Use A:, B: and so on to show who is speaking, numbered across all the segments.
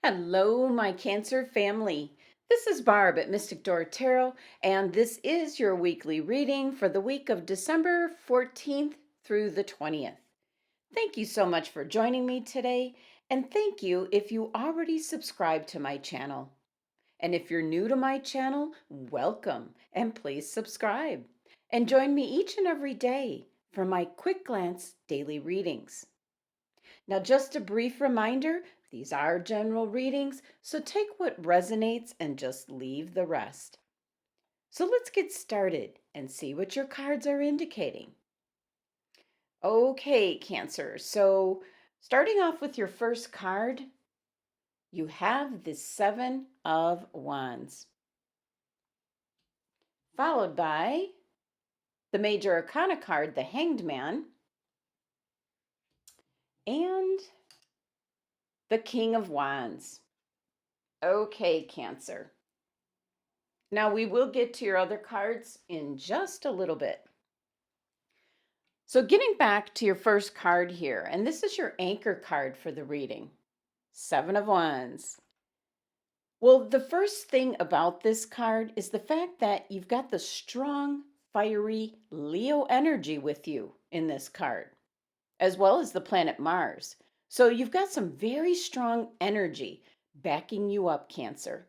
A: Hello, my Cancer family. This is Barb at Mystic Door Tarot, and this is your weekly reading for the week of December 14th through the 20th. Thank you so much for joining me today, and thank you if you already subscribed to my channel. And if you're new to my channel, welcome and please subscribe. And join me each and every day for my quick glance daily readings. Now, just a brief reminder, these are general readings, so take what resonates and just leave the rest. So let's get started and see what your cards are indicating. Okay, Cancer. So starting off with your first card, you have the Seven of Wands, followed by the Major Arcana card, the Hanged Man, and the King of Wands. Okay, Cancer. Now, we will get to your other cards in just a little bit. So getting back to your first card here, and this is your anchor card for the reading, Seven of Wands. Well, the first thing about this card is the fact that you've got the strong, fiery Leo energy with you in this card, as well as the planet Mars. So you've got some very strong energy backing you up, Cancer.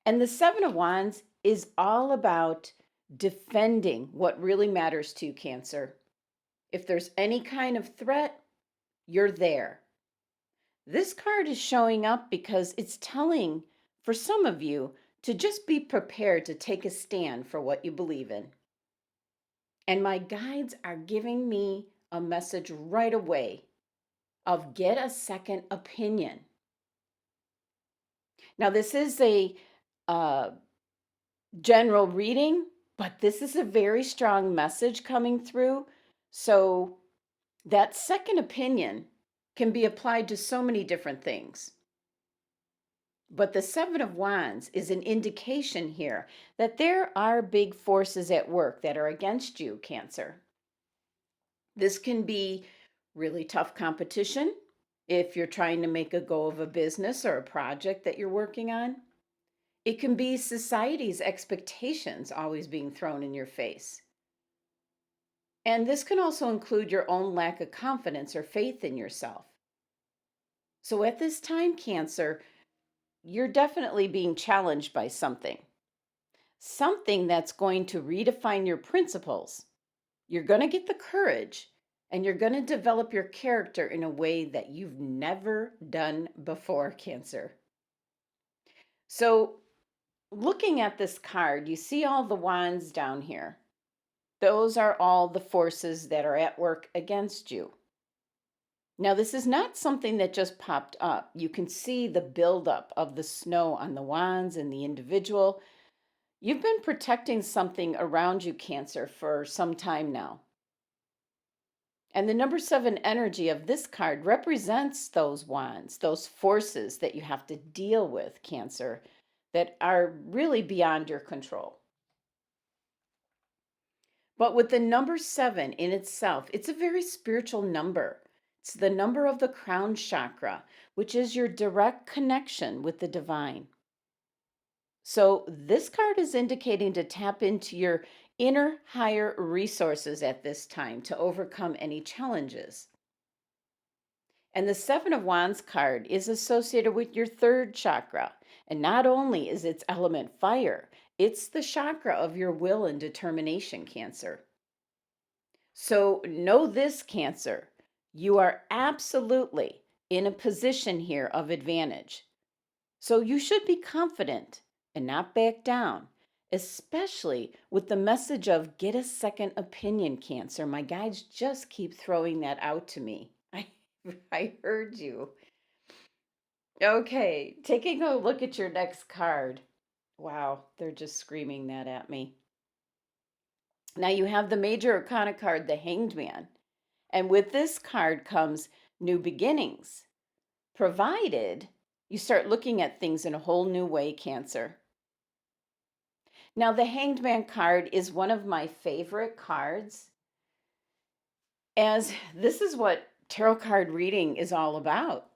A: And the Seven of Wands is all about defending what really matters to you, Cancer. If there's any kind of threat, you're there. This card is showing up because it's telling, for some of you, to just be prepared to take a stand for what you believe in. And my guides are giving me a message right away of get a second opinion. Now, this is a general reading, but this is a very strong message coming through. So that second opinion can be applied to so many different things. But the Seven of Wands is an indication here that there are big forces at work that are against you, Cancer. This can be really tough competition if you're trying to make a go of a business or a project that you're working on. It can be society's expectations always being thrown in your face. And this can also include your own lack of confidence or faith in yourself. So at this time, Cancer, you're definitely being challenged by something that's going to redefine your principles. You're going to get the courage and you're going to develop your character in a way that you've never done before, Cancer. So looking at this card, you see all the wands down here. Those are all the forces that are at work against you. Now, this is not something that just popped up. You can see the buildup of the snow on the wands and the individual. You've been protecting something around you, Cancer, for some time now. And the number 7 energy of this card represents those wands, those forces that you have to deal with, Cancer, that are really beyond your control. But with the number 7 in itself, it's a very spiritual number. It's the number of the crown chakra, which is your direct connection with the divine. So this card is indicating to tap into your inner higher resources at this time to overcome any challenges. And the Seven of Wands card is associated with your third chakra. And not only is its element fire, it's the chakra of your will and determination, Cancer. So know this, Cancer, you are absolutely in a position here of advantage. So you should be confident and not back down, especially with the message of get a second opinion, Cancer. My guides just keep throwing that out to me. I heard you. Okay, taking a look at your next card. Wow, they're just screaming that at me. Now you have the Major Arcana card, the Hanged Man. And with this card comes new beginnings, provided you start looking at things in a whole new way, Cancer. Now, the Hanged Man card is one of my favorite cards, as this is what tarot card reading is all about.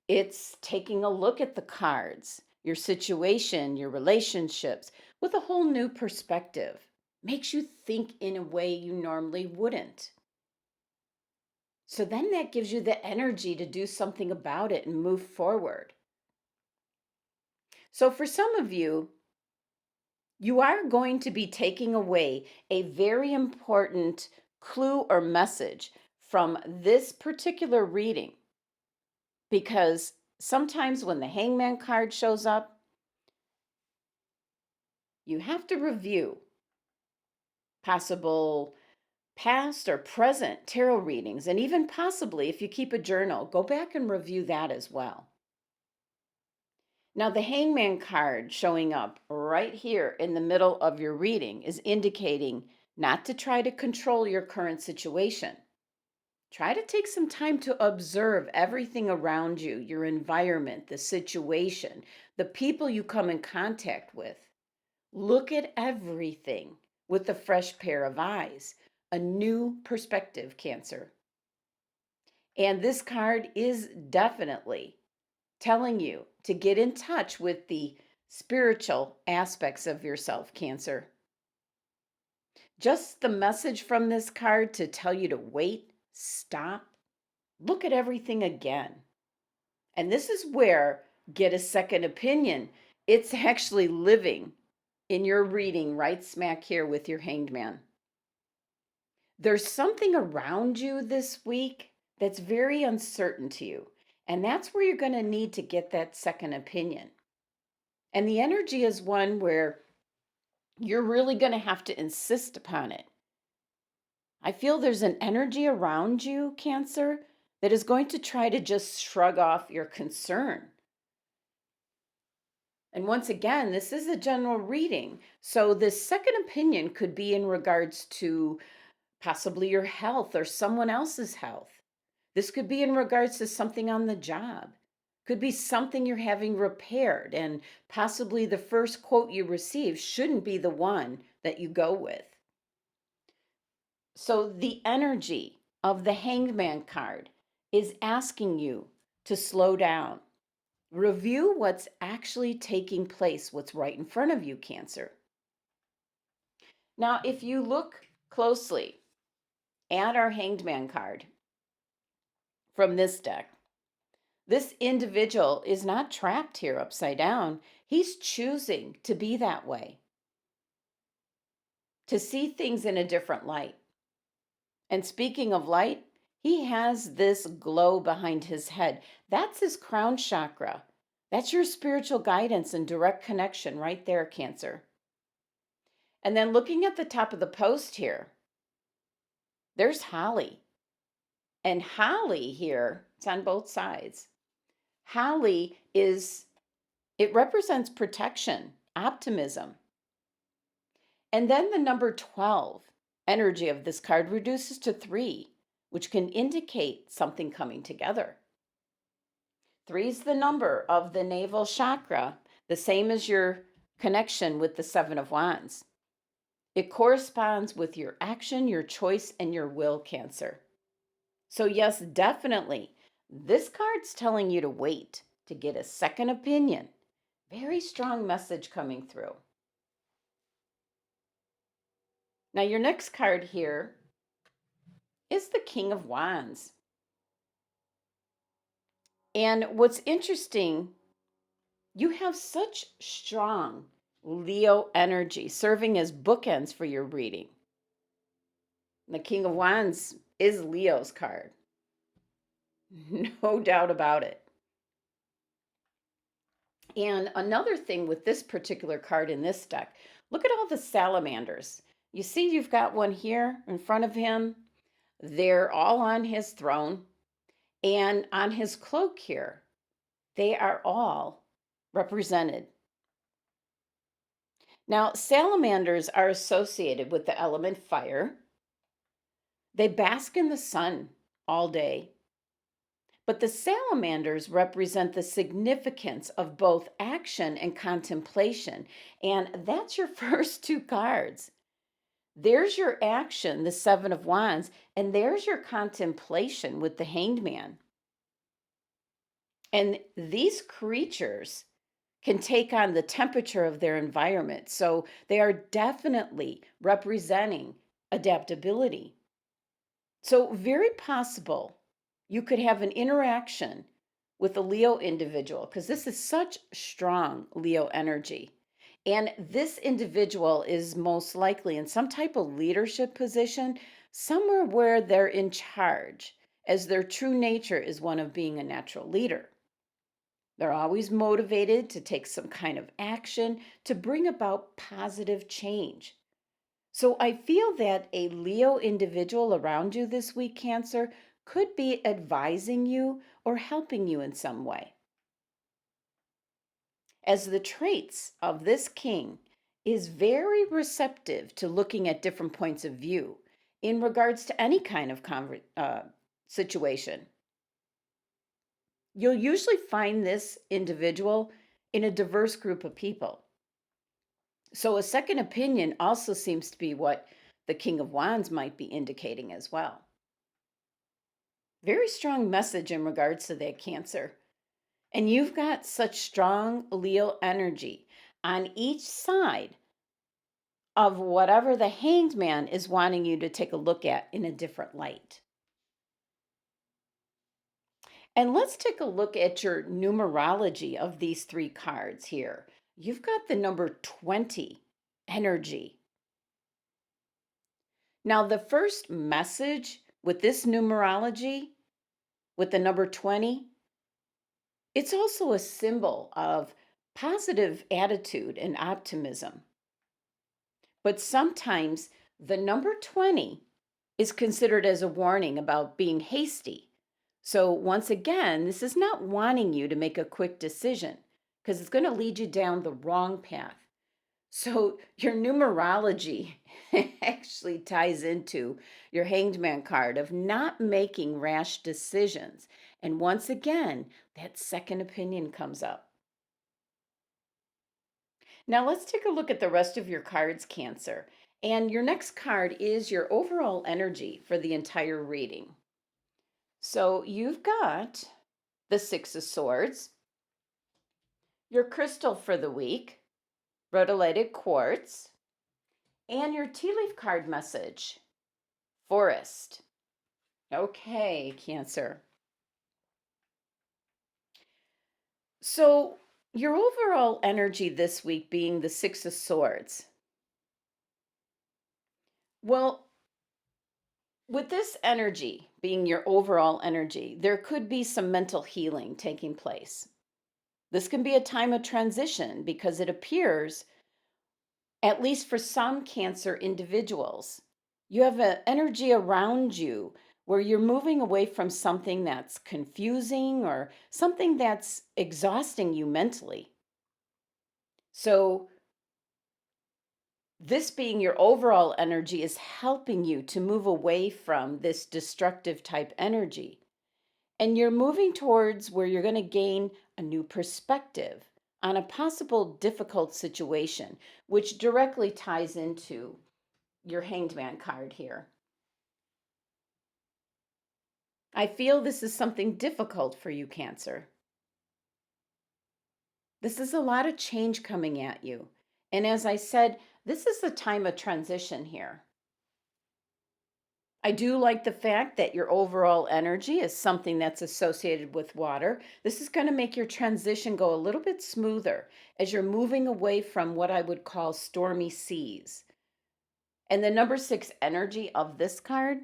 A: It's taking a look at the cards, your situation, your relationships with a whole new perspective. Makes you think in a way you normally wouldn't. So then that gives you the energy to do something about it and move forward. So for some of you, you are going to be taking away a very important clue or message from this particular reading, because sometimes when the Hangman card shows up, you have to review possible past or present tarot readings, and even possibly, if you keep a journal, go back and review that as well. Now, the Hangman card showing up right here in the middle of your reading is indicating not to try to control your current situation. Try to take some time to observe everything around you, your environment, the situation, the people you come in contact with. Look at everything with a fresh pair of eyes, a new perspective, Cancer. And this card is definitely telling you to get in touch with the spiritual aspects of yourself, Cancer. Just the message from this card to tell you to wait, stop, look at everything again. And this is where get a second opinion. It's actually living in your reading right smack here with your Hanged Man. There's something around you this week that's very uncertain to you. And that's where you're going to need to get that second opinion. And the energy is one where you're really going to have to insist upon it. I feel there's an energy around you, Cancer, that is going to try to just shrug off your concern. And once again, this is a general reading. So this second opinion could be in regards to possibly your health or someone else's health. This could be in regards to something on the job. Could be something you're having repaired, and possibly the first quote you receive shouldn't be the one that you go with. So the energy of the Hanged Man card is asking you to slow down. Review what's actually taking place, what's right in front of you, Cancer. Now, if you look closely at our Hanged Man card from this deck, this individual is not trapped here upside down. He's choosing to be that way, to see things in a different light. And speaking of light, he has this glow behind his head. That's his crown chakra. That's your spiritual guidance and direct connection right there, Cancer. And then looking at the top of the post here, there's Holly. And Holly here, it's on both sides. Holly it represents protection, optimism. And then the number 12 energy of this card reduces to 3, which can indicate something coming together. 3 is the number of the navel chakra, the same as your connection with the 7 of Wands. It corresponds with your action, your choice, and your will, Cancer. So yes, definitely, this card's telling you to wait, to get a second opinion. Very strong message coming through. Now, your next card here is the King of Wands. And what's interesting, you have such strong Leo energy serving as bookends for your reading. The King of Wands is Leo's card. No doubt about it. And another thing with this particular card in this deck, look at all the salamanders. You see, you've got one here in front of him. They're all on his throne. And on his cloak here, they are all represented. Now, salamanders are associated with the element fire. They bask in the sun all day. But the salamanders represent the significance of both action and contemplation. And that's your first 2 cards. There's your action, the 7 of Wands, and there's your contemplation with the Hanged Man. And these creatures can take on the temperature of their environment. So they are definitely representing adaptability. So, very possible you could have an interaction with a Leo individual because this is such strong Leo energy. And this individual is most likely in some type of leadership position, somewhere where they're in charge, as their true nature is one of being a natural leader. They're always motivated to take some kind of action to bring about positive change. So I feel that a Leo individual around you this week, Cancer, could be advising you or helping you in some way. As the traits of this king is very receptive to looking at different points of view in regards to any kind of situation. You'll usually find this individual in a diverse group of people. So a second opinion also seems to be what the King of Wands might be indicating as well. Very strong message in regards to that, Cancer. And you've got such strong Leo energy on each side of whatever the Hanged Man is wanting you to take a look at in a different light. And let's take a look at your numerology of these three cards here. You've got the number 20 energy. Now, the first message with this numerology, with the number 20, it's also a symbol of positive attitude and optimism. But sometimes the number 20 is considered as a warning about being hasty. So, once again, this is not wanting you to make a quick decision because it's going to lead you down the wrong path. So, your numerology actually ties into your Hanged Man card of not making rash decisions. And once again, that second opinion comes up. Now, let's take a look at the rest of your cards, Cancer. And your next card is your overall energy for the entire reading. So, you've got the Six of Swords, your crystal for the week, rhodolite quartz, and your tea leaf card message, Forest. Okay, Cancer. So, your overall energy this week being the Six of Swords. Well, with this energy being your overall energy, there could be some mental healing taking place. This can be a time of transition because it appears, at least for some Cancer individuals, you have an energy around you where you're moving away from something that's confusing or something that's exhausting you mentally. So, this being your overall energy is helping you to move away from this destructive type energy. And you're moving towards where you're going to gain a new perspective on a possible difficult situation, which directly ties into your Hanged Man card here. I feel this is something difficult for you, Cancer. This is a lot of change coming at you. And as I said, this is a time of transition here. I do like the fact that your overall energy is something that's associated with water. This is going to make your transition go a little bit smoother as you're moving away from what I would call stormy seas. And the number 6 energy of this card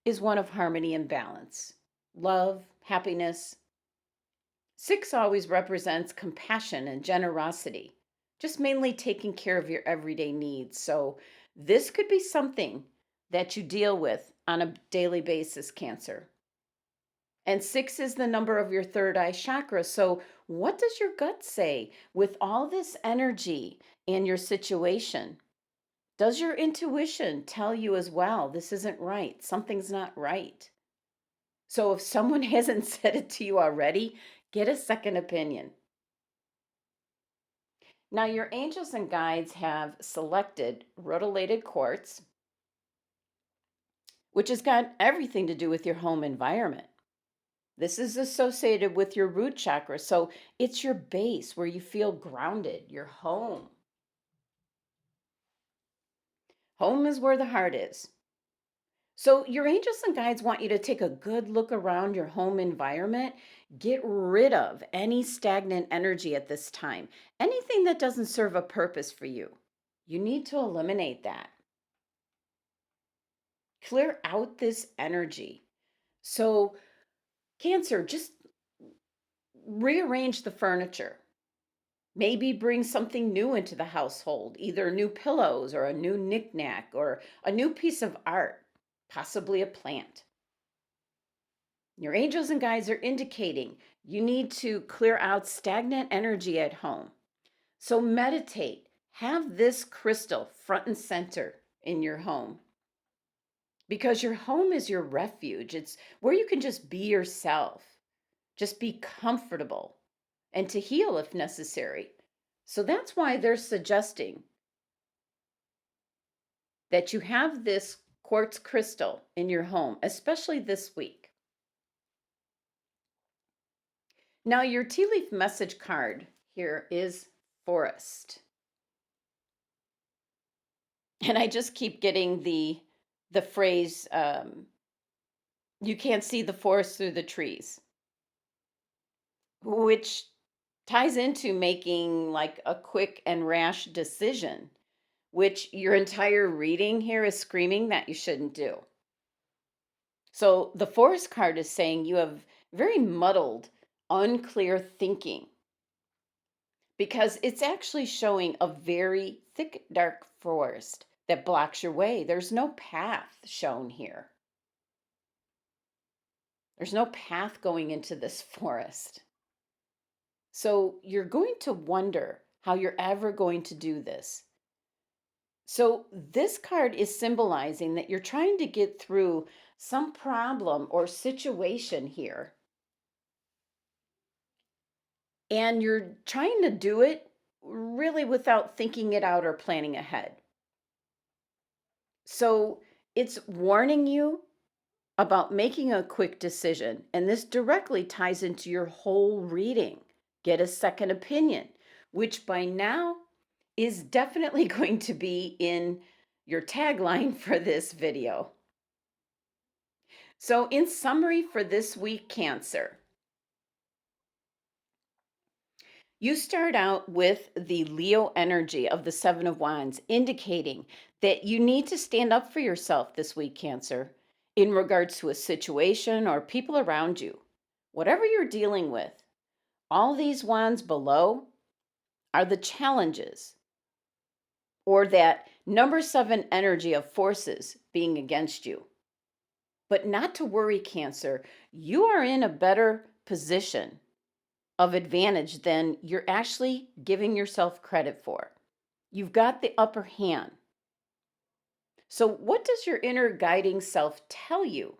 A: is one of harmony and balance, love, happiness. 6 always represents compassion and generosity, just mainly taking care of your everyday needs. So, this could be something that you deal with on a daily basis, Cancer. And 6 is the number of your third eye chakra. So, what does your gut say with all this energy in your situation? Does your intuition tell you as well, this isn't right? Something's not right. So, if someone hasn't said it to you already, get a second opinion. Now, your angels and guides have selected rhodolite quartz, which has got everything to do with your home environment. This is associated with your root chakra. So it's your base where you feel grounded, your home. Home is where the heart is. So your angels and guides want you to take a good look around your home environment. Get rid of any stagnant energy at this time. Anything that doesn't serve a purpose for you. You need to eliminate that. Clear out this energy. So, Cancer, just rearrange the furniture. Maybe bring something new into the household, either new pillows or a new knickknack or a new piece of art, possibly a plant. Your angels and guides are indicating you need to clear out stagnant energy at home. So meditate. Have this crystal front and center in your home because your home is your refuge. It's where you can just be yourself, just be comfortable, and to heal if necessary. So that's why they're suggesting that you have this quartz crystal in your home, especially this week. Now, your tea leaf message card here is forest. And I just keep getting the phrase, you can't see the forest through the trees, which ties into making like a quick and rash decision, which your entire reading here is screaming that you shouldn't do. So the forest card is saying you have very muddled, unclear thinking because it's actually showing a very thick, dark forest that blocks your way. There's no path shown here. There's no path going into this forest. So you're going to wonder how you're ever going to do this. So this card is symbolizing that you're trying to get through some problem or situation here. And you're trying to do it really without thinking it out or planning ahead. So it's warning you about making a quick decision. And this directly ties into your whole reading. Get a second opinion, which by now is definitely going to be in your tagline for this video. So, in summary for this week, Cancer, you start out with the Leo energy of the Seven of Wands, indicating that you need to stand up for yourself this week, Cancer, in regards to a situation or people around you. Whatever you're dealing with, all these wands below are the challenges or that number 7 energy of forces being against you. But not to worry, Cancer, you are in a better position of advantage than you're actually giving yourself credit for. You've got the upper hand. So, what does your inner guiding self tell you?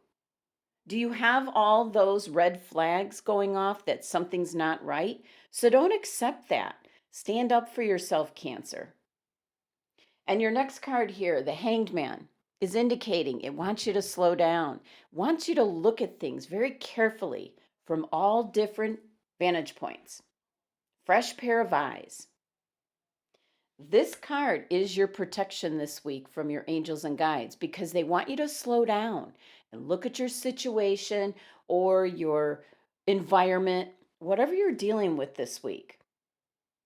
A: Do you have all those red flags going off that something's not right? So, don't accept that. Stand up for yourself, Cancer. And your next card here, the Hanged Man, is indicating it wants you to slow down, wants you to look at things very carefully from all different vantage points. Fresh pair of eyes. This card is your protection this week from your angels and guides because they want you to slow down and look at your situation or your environment, whatever you're dealing with this week.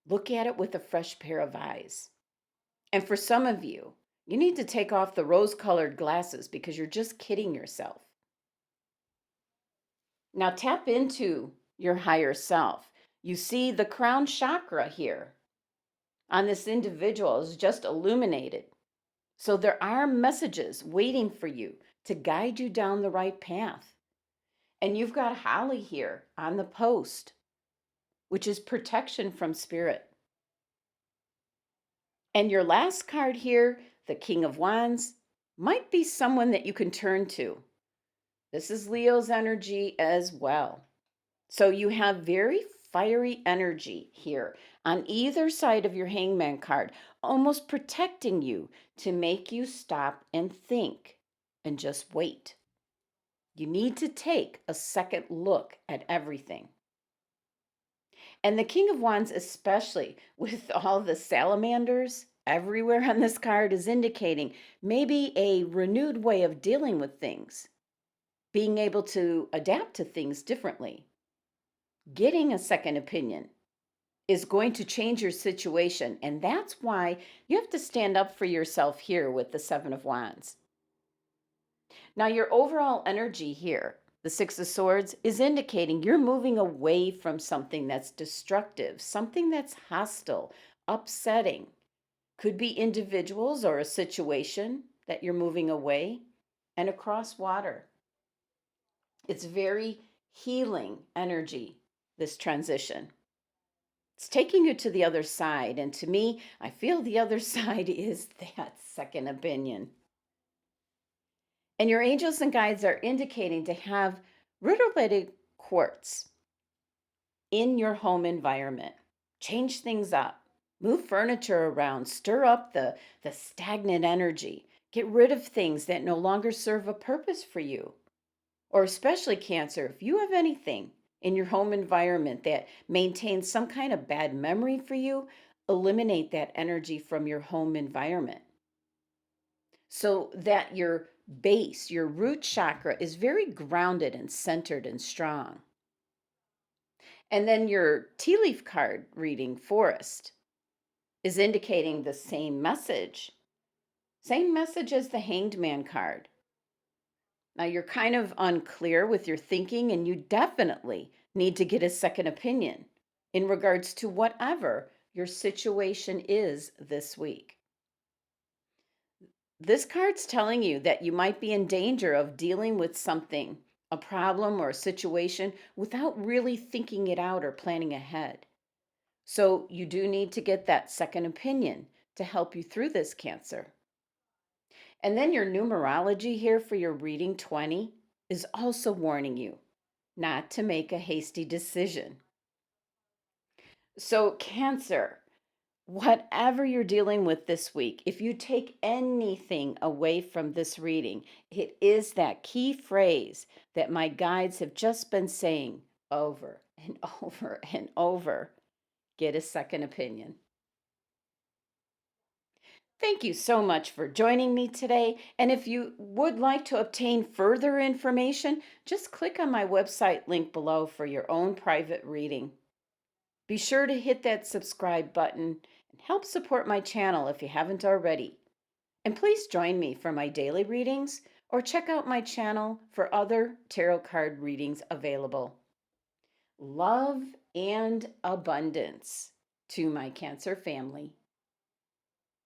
A: Look at it with a fresh pair of eyes. And for some of you, you need to take off the rose-colored glasses because you're just kidding yourself. Now tap into your higher self. You see the crown chakra here on this individual is just illuminated. So there are messages waiting for you to guide you down the right path. And you've got Holly here on the post, which is protection from spirit. And your last card here, the King of Wands, might be someone that you can turn to. This is Leo's energy as well. So you have very fiery energy here on either side of your Hangman card, almost protecting you to make you stop and think and just wait. You need to take a second look at everything. And the King of Wands, especially with all the salamanders everywhere on this card, is indicating maybe a renewed way of dealing with things, being able to adapt to things differently. Getting a second opinion is going to change your situation. And that's why you have to stand up for yourself here with the Seven of Wands. Now, your overall energy here, the Six of Swords, is indicating you're moving away from something that's destructive, something that's hostile, upsetting. Could be individuals or a situation that you're moving away and across water. It's very healing energy, this transition. It's taking you to the other side. And to me, I feel the other side is that second opinion. And your angels and guides are indicating to have ruderated quartz in your home environment. Change things up, move furniture around, stir up the stagnant energy, get rid of things that no longer serve a purpose for you. Or, especially Cancer, if you have anything in your home environment that maintains some kind of bad memory for you, eliminate that energy from your home environment so that your base, your root chakra, is very grounded and centered and strong. And then your tea leaf card reading, Forest, is indicating the same message. Same message as the Hanged Man card. Now, you're kind of unclear with your thinking, and you definitely need to get a second opinion in regards to whatever your situation is this week. This card's telling you that you might be in danger of dealing with something, a problem or a situation, without really thinking it out or planning ahead. So you do need to get that second opinion to help you through this, Cancer. And then your numerology here for your reading 20 is also warning you not to make a hasty decision. So, Cancer, whatever you're dealing with this week, if you take anything away from this reading, it is that key phrase that my guides have just been saying over and over and over: get a second opinion. Thank you so much for joining me today. And if you would like to obtain further information, just click on my website link below for your own private reading. Be sure to hit that subscribe button and help support my channel if you haven't already. And please join me for my daily readings or check out my channel for other tarot card readings available. Love and abundance to my Cancer family.